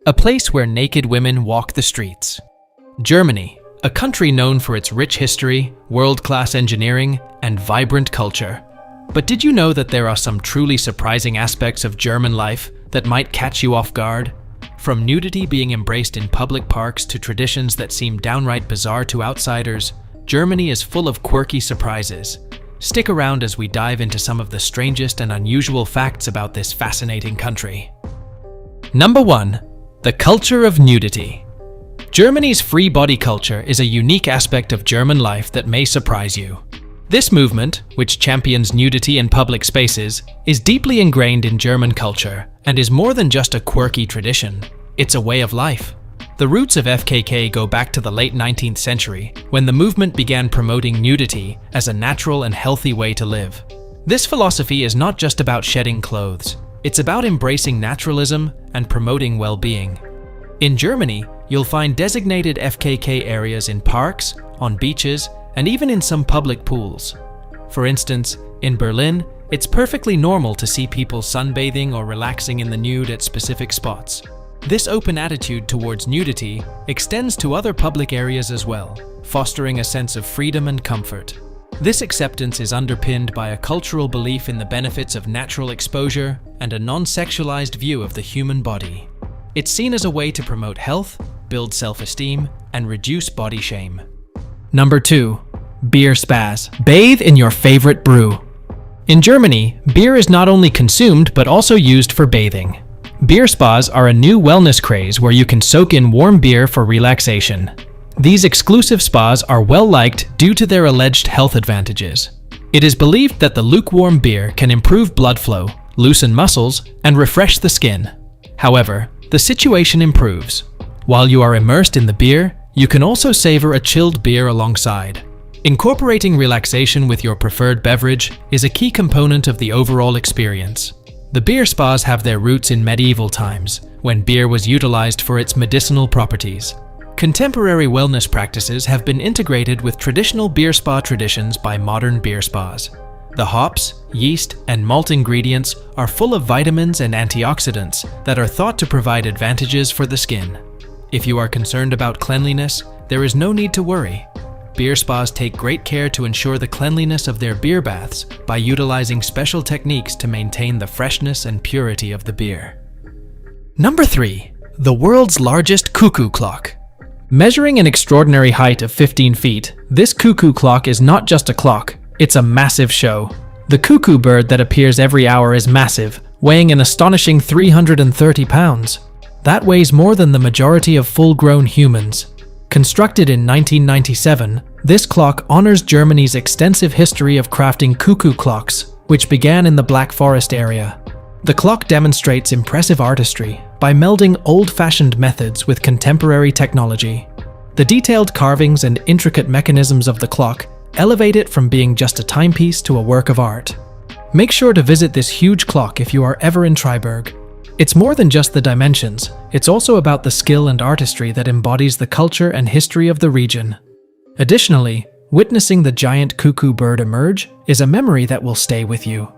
a place where naked women walk the streets. Germany, a country known for its rich history, world-class engineering, and vibrant culture. But did you know that there are some truly surprising aspects of German life that might catch you off guard? From nudity being embraced in public parks to traditions that seem downright bizarre to outsiders, Germany is full of quirky surprises. Stick around as we dive into some of the strangest and unusual facts about this fascinating country. Number 1. The culture of nudity. Germany's free body culture is a unique aspect of German life that may surprise you. This movement, which champions nudity in public spaces, is deeply ingrained in German culture and is more than just a quirky tradition. It's a way of life. The roots of FKK go back to the late 19th century, when the movement began promoting nudity as a natural and healthy way to live. This philosophy is not just about shedding clothes. It's about embracing naturalism and promoting well-being. In Germany, you'll find designated FKK areas in parks, on beaches, and even in some public pools. For instance, in Berlin, it's perfectly normal to see people sunbathing or relaxing in the nude at specific spots. This open attitude towards nudity extends to other public areas as well, fostering a sense of freedom and comfort. This acceptance is underpinned by a cultural belief in the benefits of natural exposure and a non-sexualized view of the human body. It's seen as a way to promote health, build self-esteem, and reduce body shame. Number 2. Beer spas. Bathe in your favorite brew. In Germany, beer is not only consumed but also used for bathing. Beer spas are a new wellness craze where you can soak in warm beer for relaxation. These exclusive spas are well-liked due to their alleged health advantages. It is believed that the lukewarm beer can improve blood flow, loosen muscles, and refresh the skin. However, the situation improves. While you are immersed in the beer, you can also savor a chilled beer alongside. Incorporating relaxation with your preferred beverage is a key component of the overall experience. The beer spas have their roots in medieval times, when beer was utilized for its medicinal properties. Contemporary wellness practices have been integrated with traditional beer spa traditions by modern beer spas. The hops, yeast, and malt ingredients are full of vitamins and antioxidants that are thought to provide advantages for the skin. If you are concerned about cleanliness, there is no need to worry. Beer spas take great care to ensure the cleanliness of their beer baths by utilizing special techniques to maintain the freshness and purity of the beer. Number 3. The world's largest cuckoo clock. Measuring an extraordinary height of 15 feet, this cuckoo clock is not just a clock, it's a massive show. The cuckoo bird that appears every hour is massive, weighing an astonishing 330 pounds. That weighs more than the majority of full-grown humans. Constructed in 1997, this clock honors Germany's extensive history of crafting cuckoo clocks, which began in the Black Forest area. The clock demonstrates impressive artistry by melding old-fashioned methods with contemporary technology. The detailed carvings and intricate mechanisms of the clock elevate it from being just a timepiece to a work of art. Make sure to visit this huge clock if you are ever in Freiburg. It's more than just the dimensions, it's also about the skill and artistry that embodies the culture and history of the region. Additionally, witnessing the giant cuckoo bird emerge is a memory that will stay with you.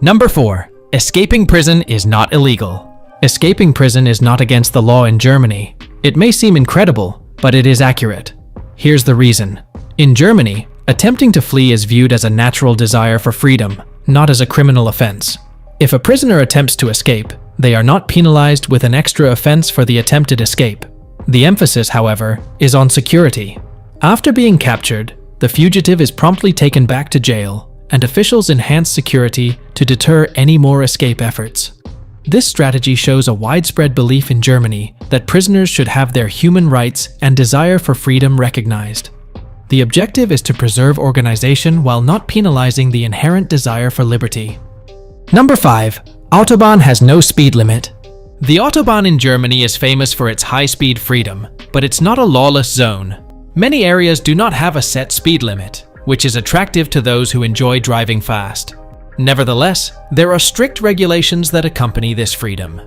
Number 4. Escaping prison is not illegal. Escaping prison is not against the law in Germany. It may seem incredible, but it is accurate. Here's the reason. In Germany, attempting to flee is viewed as a natural desire for freedom, not as a criminal offense. If a prisoner attempts to escape, they are not penalized with an extra offense for the attempted escape. The emphasis, however, is on security. After being captured, the fugitive is promptly taken back to jail, and officials enhance security to deter any more escape efforts. This strategy shows a widespread belief in Germany that prisoners should have their human rights and desire for freedom recognized. The objective is to preserve organization while not penalizing the inherent desire for liberty. Number 5. Autobahn has no speed limit. The Autobahn in Germany is famous for its high-speed freedom, but it's not a lawless zone. Many areas do not have a set speed limit, which is attractive to those who enjoy driving fast. Nevertheless, there are strict regulations that accompany this freedom.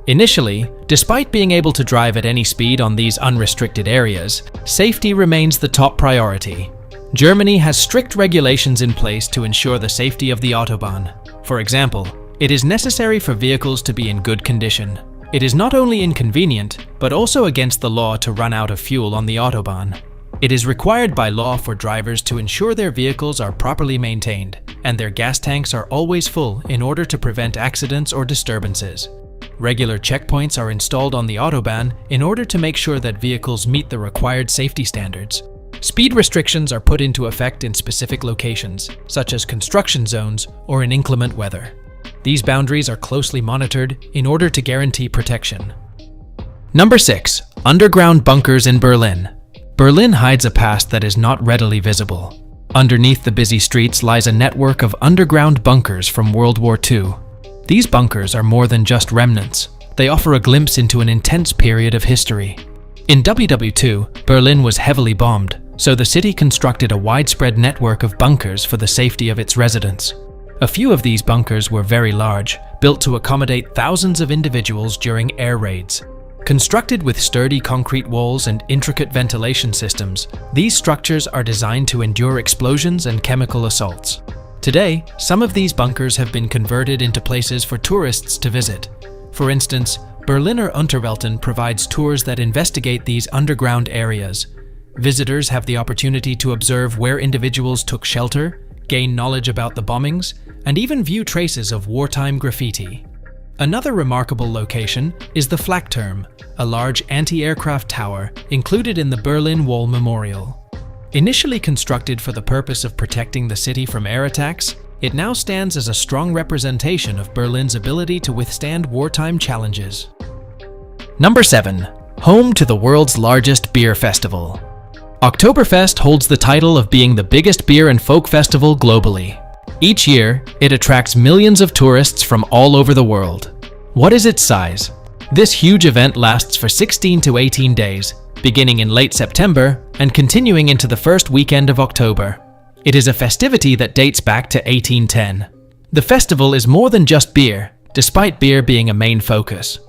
Initially, despite being able to drive at any speed on these unrestricted areas, safety remains the top priority. Germany has strict regulations in place to ensure the safety of the Autobahn. For example, it is necessary for vehicles to be in good condition. It is not only inconvenient, but also against the law to run out of fuel on the Autobahn. It is required by law for drivers to ensure their vehicles are properly maintained, and their gas tanks are always full in order to prevent accidents or disturbances. Regular checkpoints are installed on the Autobahn in order to make sure that vehicles meet the required safety standards. Speed restrictions are put into effect in specific locations, such as construction zones or in inclement weather. These boundaries are closely monitored in order to guarantee protection. Number 6. Underground bunkers in Berlin. Berlin hides a past that is not readily visible. Underneath the busy streets lies a network of underground bunkers from World War II. These bunkers are more than just remnants. They offer a glimpse into an intense period of history. In WW2, Berlin was heavily bombed, so the city constructed a widespread network of bunkers for the safety of its residents. A few of these bunkers were very large, built to accommodate thousands of individuals during air raids. Constructed with sturdy concrete walls and intricate ventilation systems, these structures are designed to endure explosions and chemical assaults. Today, some of these bunkers have been converted into places for tourists to visit. For instance, Berliner Unterwelten provides tours that investigate these underground areas. Visitors have the opportunity to observe where individuals took shelter, gain knowledge about the bombings, and even view traces of wartime graffiti. Another remarkable location is the Flakturm, a large anti-aircraft tower included in the Berlin Wall Memorial. Initially constructed for the purpose of protecting the city from air attacks, it now stands as a strong representation of Berlin's ability to withstand wartime challenges. Number 7. Home to the world's largest beer festival. Oktoberfest holds the title of being the biggest beer and folk festival globally. Each year, it attracts millions of tourists from all over the world. What is its size? This huge event lasts for 16 to 18 days, beginning in late September and continuing into the first weekend of October. It is a festivity that dates back to 1810. The festival is more than just beer, despite beer being a main focus.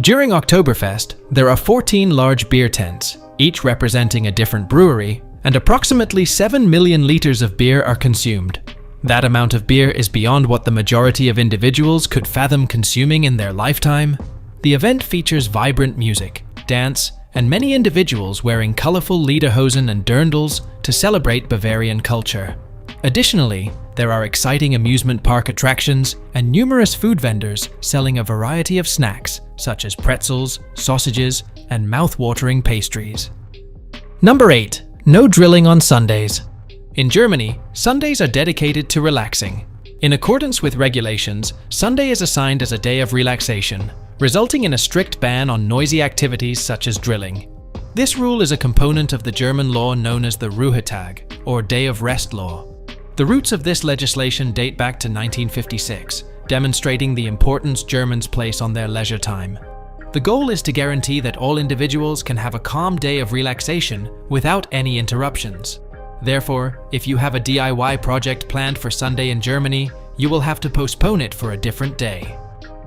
During Oktoberfest, there are 14 large beer tents, each representing a different brewery, and approximately 7 million liters of beer are consumed. That amount of beer is beyond what the majority of individuals could fathom consuming in their lifetime. The event features vibrant music, dance, and many individuals wearing colorful lederhosen and dirndls to celebrate Bavarian culture. Additionally, there are exciting amusement park attractions and numerous food vendors selling a variety of snacks, such as pretzels, sausages, and mouth-watering pastries. Number 8. No drilling on Sundays. In Germany, Sundays are dedicated to relaxing. In accordance with regulations, Sunday is assigned as a day of relaxation, resulting in a strict ban on noisy activities such as drilling. This rule is a component of the German law known as the Ruhetag, or Day of Rest law. The roots of this legislation date back to 1956, demonstrating the importance Germans place on their leisure time. The goal is to guarantee that all individuals can have a calm day of relaxation without any interruptions. Therefore, if you have a DIY project planned for Sunday in Germany, you will have to postpone it for a different day.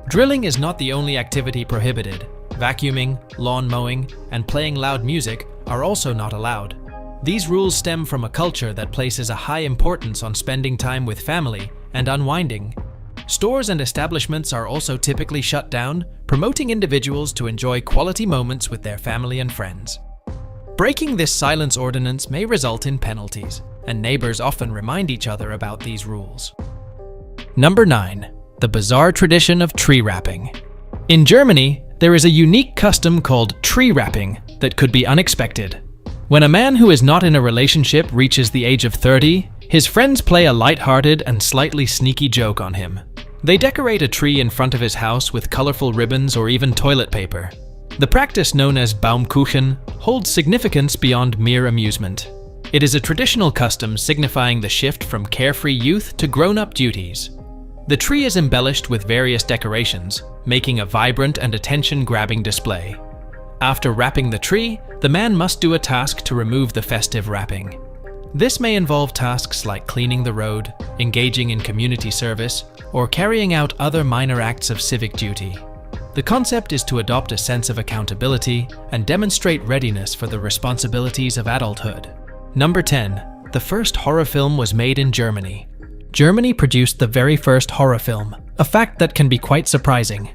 Drilling is not the only activity prohibited. Vacuuming, lawn mowing, and playing loud music are also not allowed. These rules stem from a culture that places a high importance on spending time with family and unwinding. Stores and establishments are also typically shut down, promoting individuals to enjoy quality moments with their family and friends. Breaking this silence ordinance may result in penalties, and neighbors often remind each other about these rules. Number 9. The bizarre tradition of tree wrapping. In Germany, there is a unique custom called tree wrapping that could be unexpected. When a man who is not in a relationship reaches the age of 30, his friends play a light-hearted and slightly sneaky joke on him. They decorate a tree in front of his house with colorful ribbons or even toilet paper. The practice, known as Baumkuchen, holds significance beyond mere amusement. It is a traditional custom signifying the shift from carefree youth to grown-up duties. The tree is embellished with various decorations, making a vibrant and attention-grabbing display. After wrapping the tree, the man must do a task to remove the festive wrapping. This may involve tasks like cleaning the road, engaging in community service, or carrying out other minor acts of civic duty. The concept is to adopt a sense of accountability and demonstrate readiness for the responsibilities of adulthood. Number 10. The first horror film was made in Germany. Germany produced the very first horror film, a fact that can be quite surprising.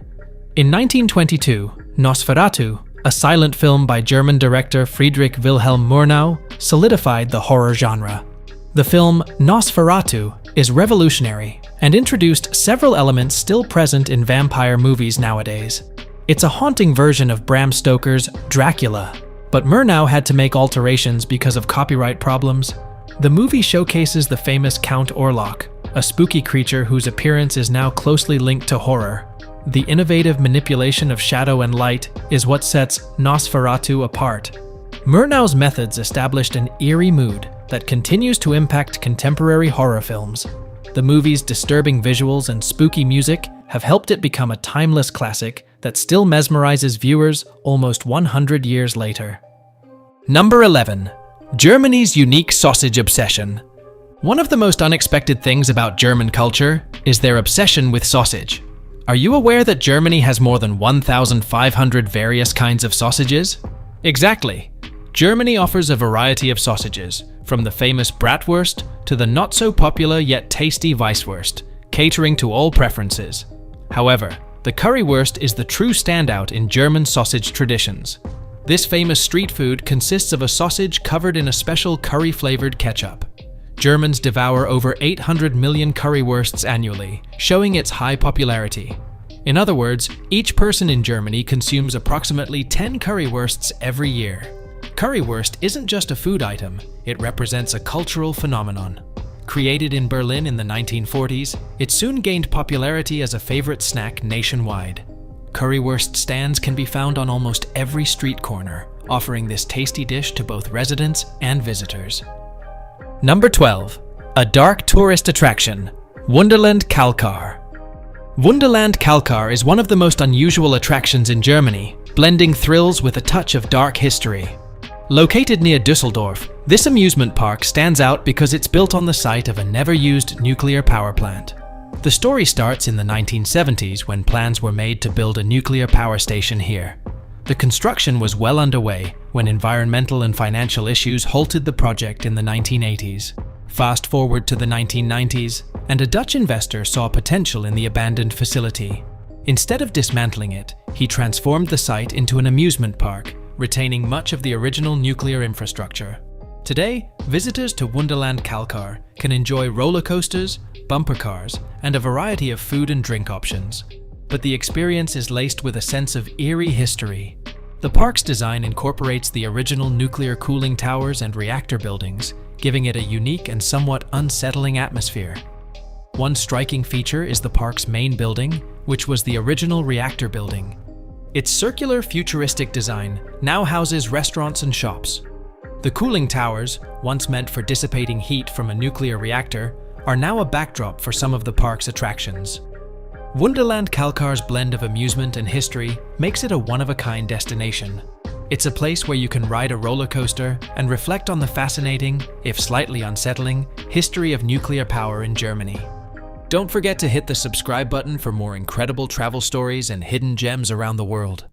In 1922, Nosferatu, a silent film by German director Friedrich Wilhelm Murnau, solidified the horror genre. The film Nosferatu is revolutionary and introduced several elements still present in vampire movies nowadays. It's a haunting version of Bram Stoker's Dracula, but Murnau had to make alterations because of copyright problems. The movie showcases the famous Count Orlok, a spooky creature whose appearance is now closely linked to horror. The innovative manipulation of shadow and light is what sets Nosferatu apart. Murnau's methods established an eerie mood that continues to impact contemporary horror films. The movie's disturbing visuals and spooky music have helped it become a timeless classic that still mesmerizes viewers almost 100 years later. Number 11. Germany's unique sausage obsession. One of the most unexpected things about German culture is their obsession with sausage. Are you aware that Germany has more than 1,500 various kinds of sausages? Exactly. Germany offers a variety of sausages, from the famous Bratwurst to the not-so-popular yet tasty Weisswurst, catering to all preferences. However, the currywurst is the true standout in German sausage traditions. This famous street food consists of a sausage covered in a special curry-flavored ketchup. Germans devour over 800 million currywursts annually, showing its high popularity. In other words, each person in Germany consumes approximately 10 currywursts every year. Currywurst isn't just a food item, it represents a cultural phenomenon. Created in Berlin in the 1940s, it soon gained popularity as a favorite snack nationwide. Currywurst stands can be found on almost every street corner, offering this tasty dish to both residents and visitors. Number 12. A dark tourist attraction, Wunderland Kalkar. Wunderland Kalkar is one of the most unusual attractions in Germany, blending thrills with a touch of dark history. Located near Düsseldorf, this amusement park stands out because it's built on the site of a never-used nuclear power plant. The story starts in the 1970s when plans were made to build a nuclear power station here. The construction was well underway when environmental and financial issues halted the project in the 1980s. Fast forward to the 1990s, and a Dutch investor saw potential in the abandoned facility. Instead of dismantling it, he transformed the site into an amusement park, retaining much of the original nuclear infrastructure. Today, visitors to Wunderland Kalkar can enjoy roller coasters, bumper cars, and a variety of food and drink options. But the experience is laced with a sense of eerie history. The park's design incorporates the original nuclear cooling towers and reactor buildings, giving it a unique and somewhat unsettling atmosphere. One striking feature is the park's main building, which was the original reactor building. Its circular, futuristic design now houses restaurants and shops. The cooling towers, once meant for dissipating heat from a nuclear reactor, are now a backdrop for some of the park's attractions. Wunderland Kalkar's blend of amusement and history makes it a one-of-a-kind destination. It's a place where you can ride a roller coaster and reflect on the fascinating, if slightly unsettling, history of nuclear power in Germany. Don't forget to hit the subscribe button for more incredible travel stories and hidden gems around the world.